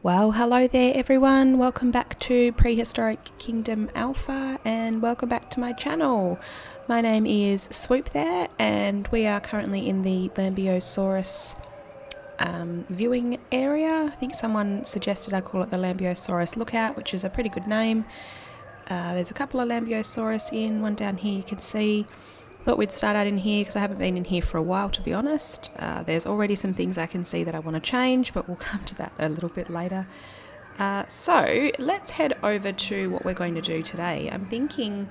Well, hello there everyone, welcome back to Prehistoric Kingdom Alpha and welcome back to my channel. My name is Swoop there and we are currently in the Lambeosaurus viewing area. I think someone suggested I call it the Lambeosaurus Lookout, which is a pretty good name. There's a couple of Lambeosaurus in, one down here you can see. Thought we'd start out in here because I haven't been in here for a while, to be honest. There's already some things I can see that I want to change, but we'll come to that a little bit later. So let's head over to what we're going to do today. I'm thinking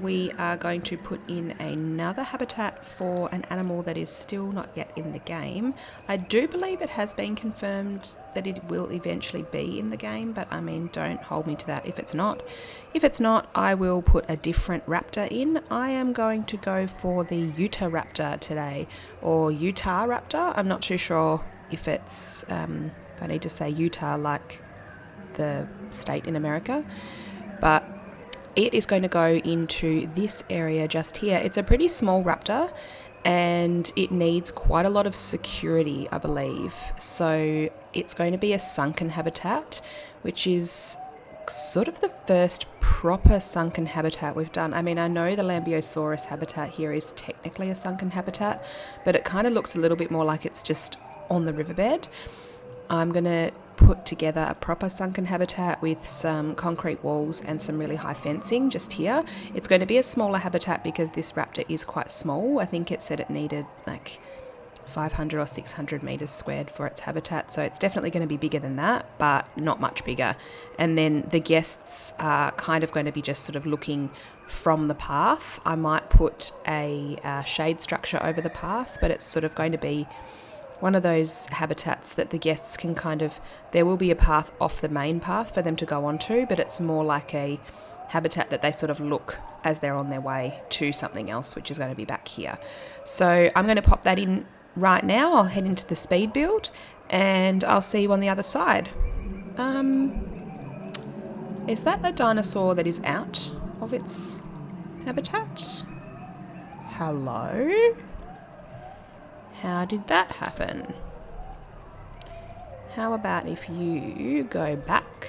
we are going to put in another habitat for an animal that is still not yet in the game. I do believe it has been confirmed that it will eventually be in the game, but I mean, don't hold me to that if it's not. If it's not, I will put a different raptor in. I am going to go for the Utahraptor today, or Utahraptor. I'm not too sure if it's, if I need to say Utah like the state in America, but it is going to go into this area just here. It's a pretty small raptor and it needs quite a lot of security, I believe. So it's going to be a sunken habitat, which is sort of the first proper sunken habitat we've done. I mean, I know the Lambeosaurus habitat here is technically a sunken habitat, but it kind of looks a little bit more like it's just on the riverbed. I'm going to put together a proper sunken habitat with some concrete walls and some really high fencing just here. It's going to be a smaller habitat because this raptor is quite small. I think it said it needed like 500 or 600 meters squared for its habitat, so it's definitely going to be bigger than that, but not much bigger. And then the guests are kind of going to be just sort of looking from the path. I might put a shade structure over the path, but it's sort of going to be one of those habitats that the guests can kind of, there will be a path off the main path for them to go onto, but it's more like a habitat that they sort of look as they're on their way to something else, which is going to be back here. So I'm going to pop that in right now. I'll head into the speed build and I'll see you on the other side. Is that a dinosaur that is out of its habitat? Hello? How did that happen? How about if you go back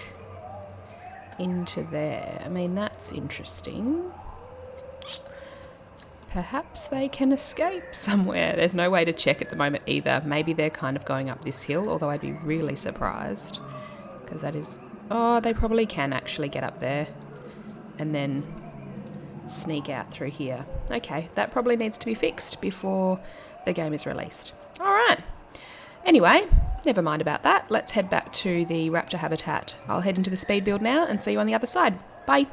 into there? I mean, that's interesting. Perhaps they can escape somewhere. There's no way to check at the moment either. Maybe they're kind of going up this hill, although I'd be really surprised because that is... Oh, they probably can actually get up there and then sneak out through here. Okay, that probably needs to be fixed before the game is released. All right. Anyway, never mind about that. Let's head back to the raptor habitat. I'll head into the speed build now and see you on the other side. Bye.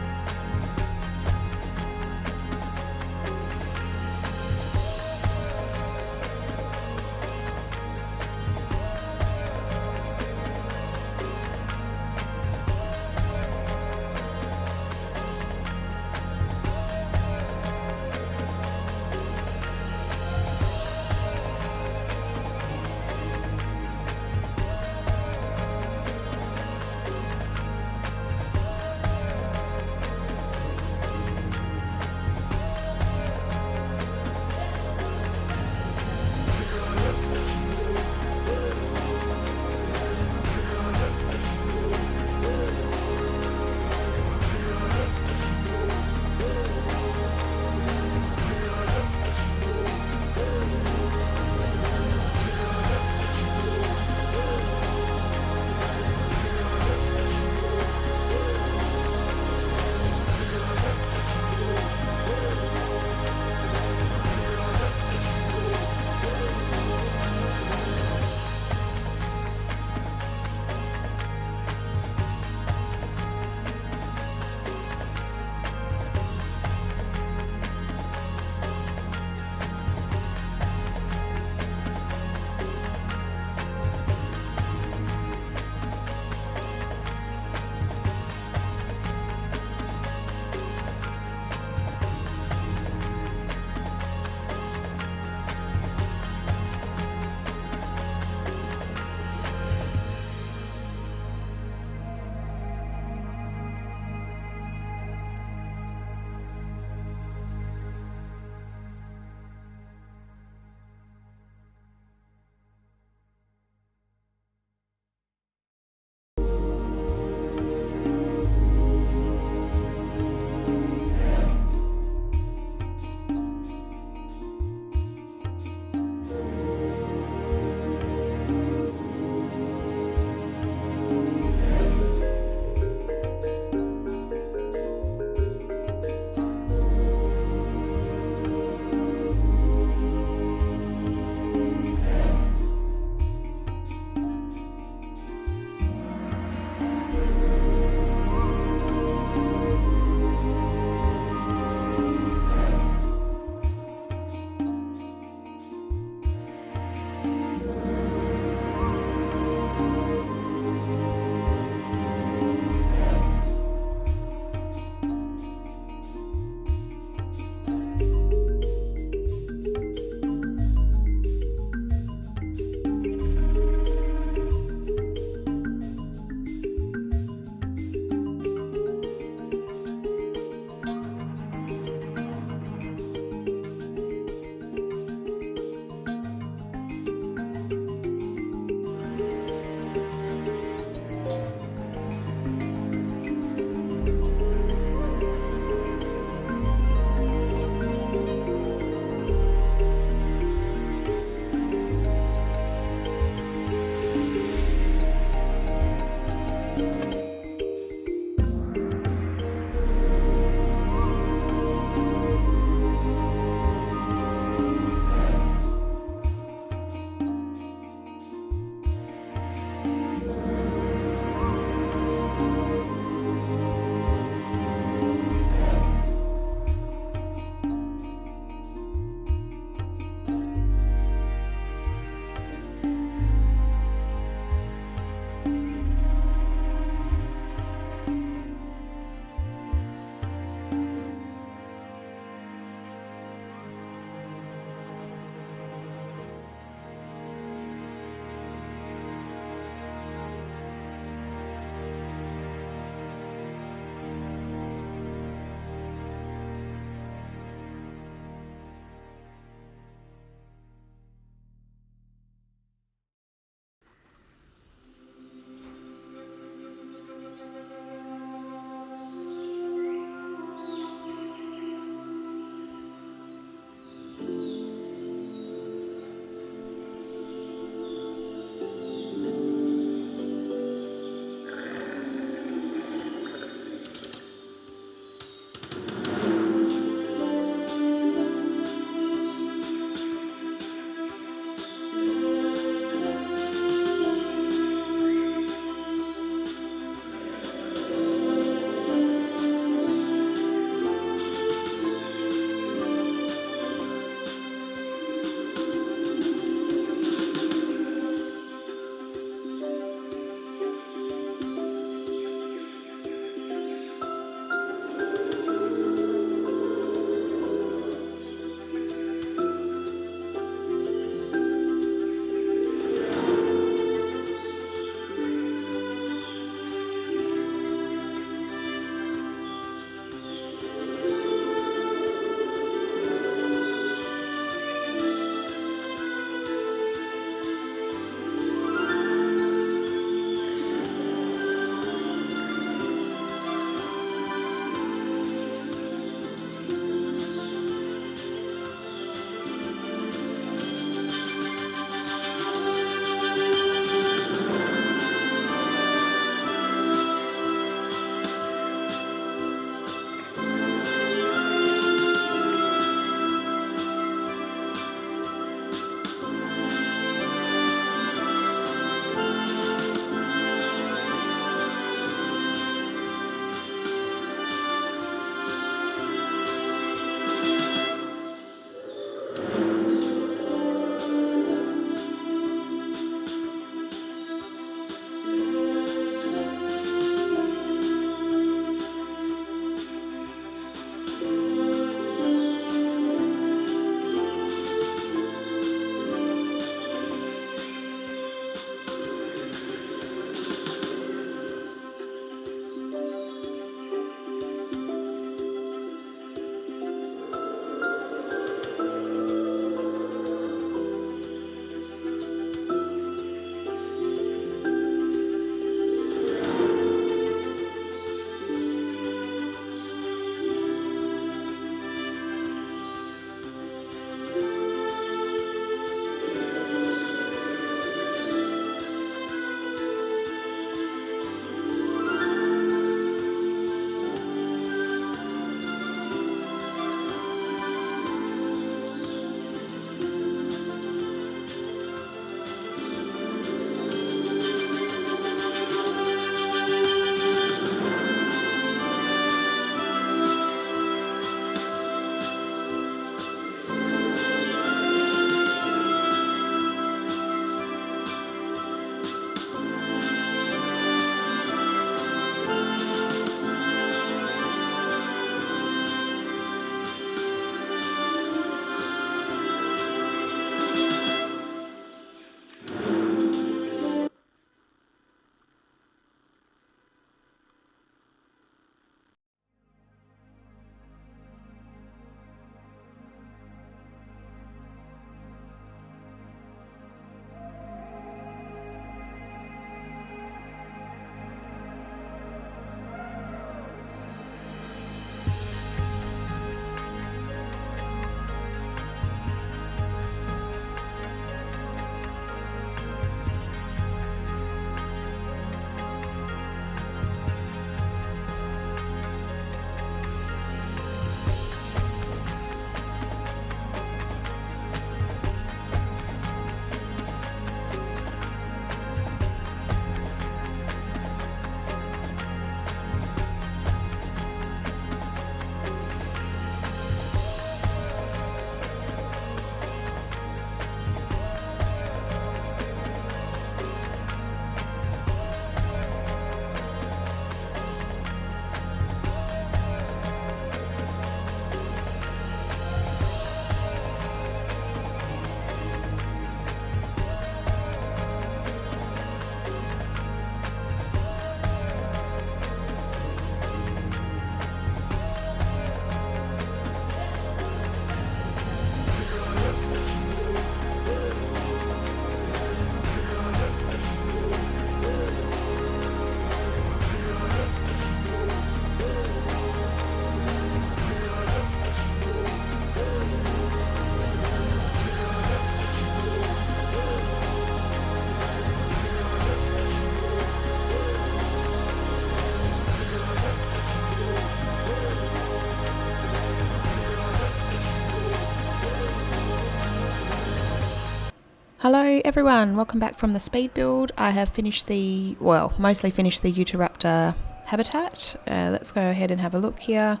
Hello everyone, welcome back from the speed build. I have mostly finished the Utahraptor habitat. Let's go ahead and have a look here.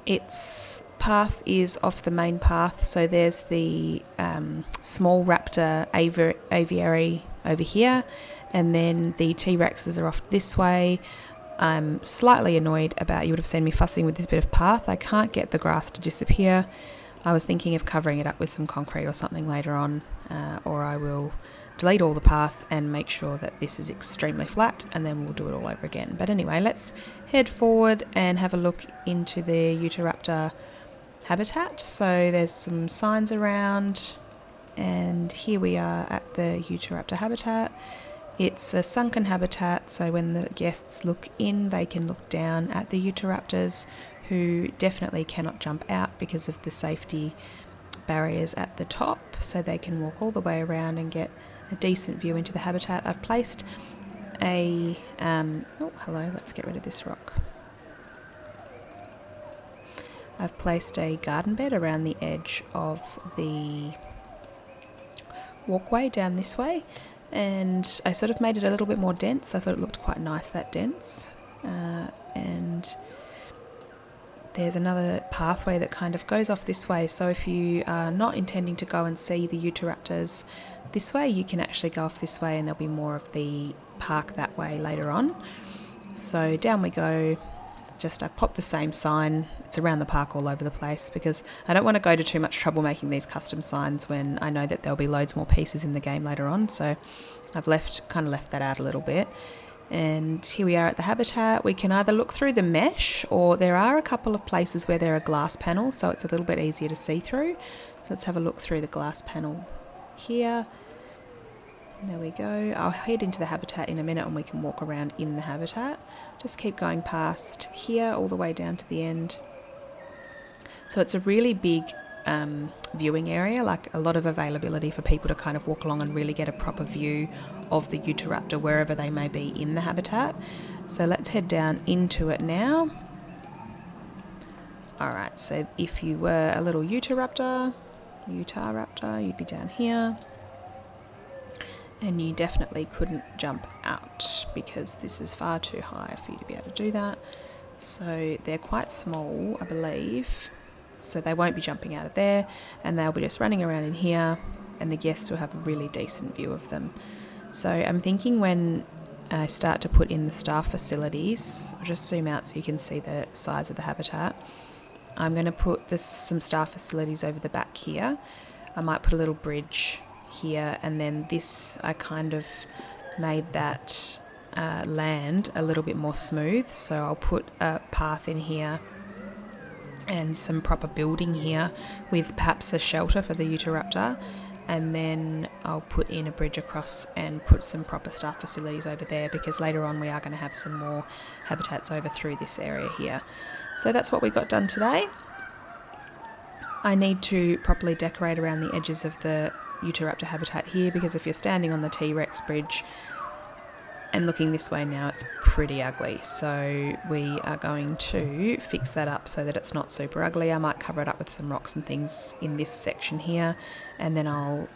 Its path is off the main path, so there's the small raptor aviary over here, and then the T-Rexes are off this way. I'm slightly annoyed about, you would have seen me fussing with this bit of path. I can't get the grass to disappear. I was thinking of covering it up with some concrete or something later on, or I will delete all the path and make sure that this is extremely flat, and then we'll do it all over again. But anyway, let's head forward and have a look into the Utahraptor habitat. So there's some signs around, and here we are at the Utahraptor habitat. It's a sunken habitat, so when the guests look in, they can look down at the Utahraptors, who definitely cannot jump out because of the safety barriers at the top, so they can walk all the way around and get a decent view into the habitat. I've placed a let's get rid of this rock. I've placed a garden bed around the edge of the walkway down this way, and I sort of made it a little bit more dense. I thought it looked quite nice, that dense, and there's another pathway that kind of goes off this way, so if you are not intending to go and see the Utahraptors this way, you can actually go off this way and there'll be more of the park that way later on. So down we go. I popped the same sign. It's around the park all over the place because I don't want to go to too much trouble making these custom signs when I know that there'll be loads more pieces in the game later on, so I've left that out a little bit. And here we are at the habitat. We can either look through the mesh, or there are a couple of places where there are glass panels, so it's a little bit easier to see through. So let's have a look through the glass panel here. There we go. I'll head into the habitat in a minute and we can walk around in the habitat. Just keep going past here all the way down to the end. So it's a really big viewing area, like a lot of availability for people to kind of walk along and really get a proper view of the Utahraptor wherever they may be in the habitat. So let's head down into it now. Alright, so if you were a little Utahraptor, you'd be down here. And you definitely couldn't jump out because this is far too high for you to be able to do that. So they're quite small, I believe. So they won't be jumping out of there, and they'll be just running around in here, and the guests will have a really decent view of them. So I'm thinking when I start to put in the staff facilities, I'll just zoom out so you can see the size of the habitat. I'm going to put some staff facilities over the back here. I might put a little bridge here, and then this, I kind of made that land a little bit more smooth, so I'll put a path in here and some proper building here with perhaps a shelter for the Utahraptor, and then I'll put in a bridge across and put some proper staff facilities over there, because later on we are going to have some more habitats over through this area here. So that's what we got done today. I need to properly decorate around the edges of the Utahraptor habitat here, because if you're standing on the T-Rex bridge and looking this way now, it's pretty ugly. So we are going to fix that up so that it's not super ugly. I might cover it up with some rocks and things in this section here, and then I'll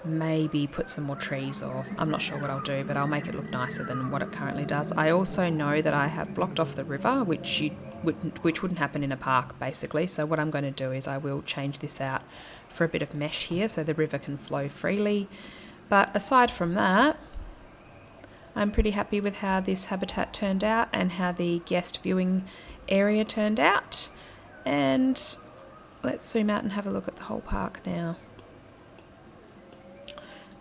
maybe put some more trees, or I'm not sure what I'll do, but I'll make it look nicer than what it currently does. I also know that I have blocked off the river, which wouldn't happen in a park basically. So what I'm going to do is I will change this out for a bit of mesh here so the river can flow freely. But aside from that, I'm pretty happy with how this habitat turned out and how the guest viewing area turned out. And let's zoom out and have a look at the whole park now.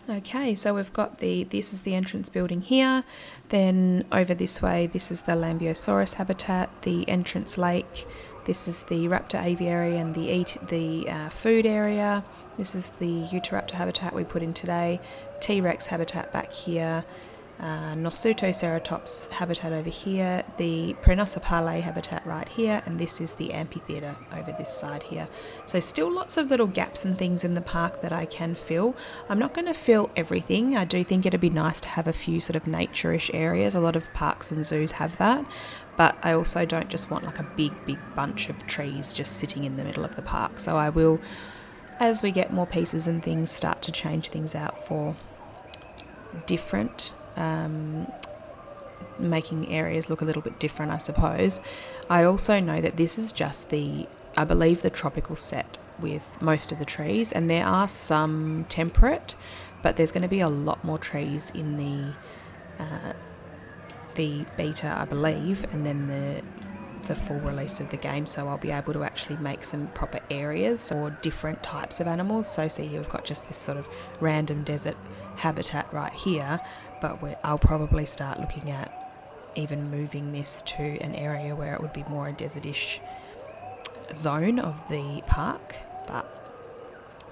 Okay, so we've got this is the entrance building here. Then over this way, this is the Mountianous habitat, the entrance lake. This is the raptor aviary and the food area. This is the Utahraptor habitat we put in today. T-Rex habitat back here. Nossutoceratops habitat over here, the Prehistoric habitat right here, and this is the amphitheatre over this side here. So still lots of little gaps and things in the park that I can fill. I'm not going to fill everything. I do think it'd be nice to have a few sort of nature-ish areas. A lot of parks and zoos have that, but I also don't just want like a big bunch of trees just sitting in the middle of the park. So I will as we get more pieces and things, start to change things out for different, making areas look a little bit different, I suppose. I also know that this is just I believe the tropical set with most of the trees, and there are some temperate, but there's going to be a lot more trees in the beta, I believe, and then the full release of the game, so I'll be able to actually make some proper areas for different types of animals. So see here we've got just this sort of random desert habitat right here, but I'll probably start looking at even moving this to an area where it would be more a desertish zone of the park. But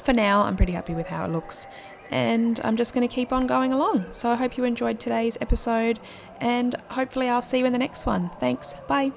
for now, I'm pretty happy with how it looks, and I'm just going to keep on going along. So I hope you enjoyed today's episode, and hopefully I'll see you in the next one. Thanks, bye.